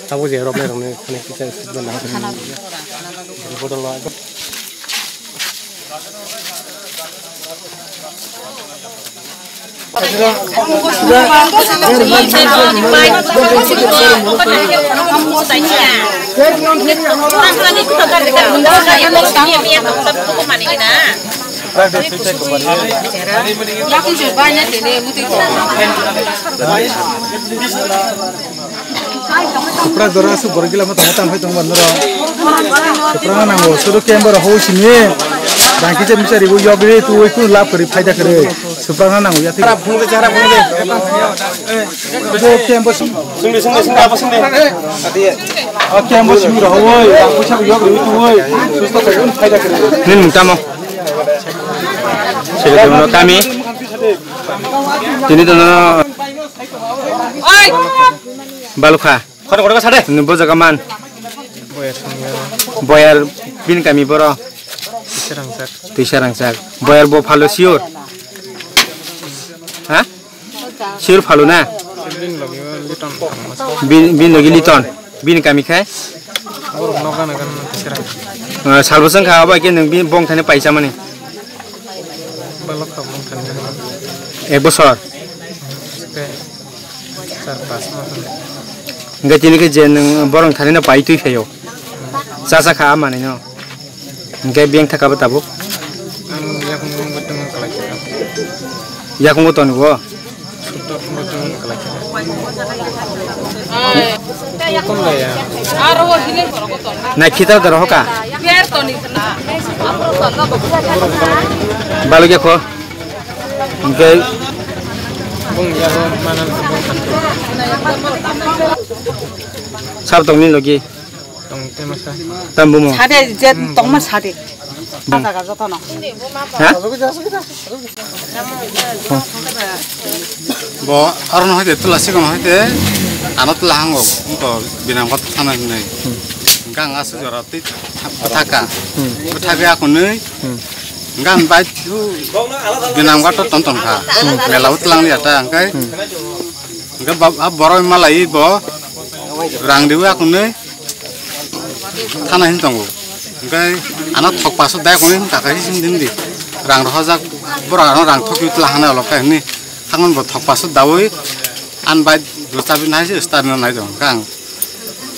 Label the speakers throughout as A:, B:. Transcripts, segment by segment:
A: Tahu je rob lerong ni kene kita sebenarnya nak. Botol lah. Supra dora su borgila mata hata hai tong bandoro supra nango suru kember ho sini bangki je misari bu yogre tu ku lap kari faida kare supra nango ya cara phungde bo kember sungde apa sungde adi kember sumi ro oi pucha yogre tu oi susto kare faida kare nin tamo sele dono kami ini dono oi Balukha, kau nak sade? Nubo jagaman. Boyar bin kami boro. Tisha rangsak. Boyar bo falo siur. Hah? Siur falo na? Bin lagi liton. Bin kami kai? Salbosang kau apa? Kini bin bong thane paisa mana? Bosor. Enggak jadi kejen borong thane na pai tui feyo sasa kha mane no enggak biang thaka batabu ya kung ton go na kita daro ka balu ge ko enggak Sab tong ni logi. Tambu mo.
B: Sade jet tong ma sade. Asa ka joto no.
A: Ha?
C: Bo aron hoite tulasi kon hoite anot lahango ko binang kot thana nei. Gang asu jorati thaka. Thaka aku nei. Gang bai tu binang kot tonton kha. Melaut lang ni ata angkai. Enggak boroi malai bo rang dewa aku nih tanah ini tunggu enggak anak thok pasut dah aku nih tak kasih sendiri rang rohajak borang rang thok itu lah hana lokai ini tangan buat thok pasut dawai an baik bertabin aja start nonai dong kang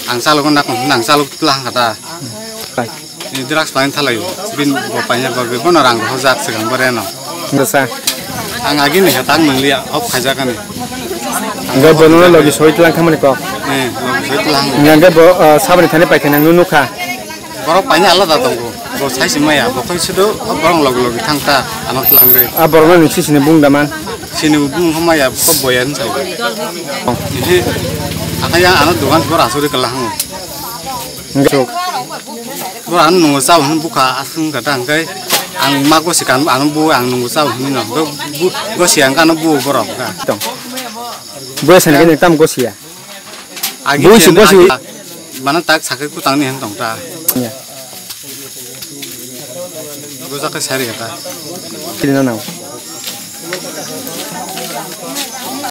C: angsal aku nak angsal aku lah kata ini diraks paling thalai bin bapaknya berbeda rang rohajak sekarang bereno
A: Dosa.
C: Angagi nih katang melihat op kajakan nih.
A: Enggak bono lagi soit lang kamane ko.
C: Soit lang.
A: Enggak bo sabari thane pai kenang nunu kha.
C: Borok paina Allah datangku. Bo sai simaya bo koi sudo borong logi thangta anot lang re.
A: Borong ni sini bung daman.
C: Sini bung homaya ko boyan sai. Ini akaya anot dukan bor asuri kelang.
A: Enggak.
C: Boran nunggu saw buka asung kadang kai. Ang mago sikan anu bu ang nunggu saw ini no. Go siang kan bu borok ka.
A: Tong. Bo sana kan tam go sia.
C: Agi mana tak sakit ku tang ni hentong ta.
A: Iya.
C: Go sakit sari kata.
A: Kini nau.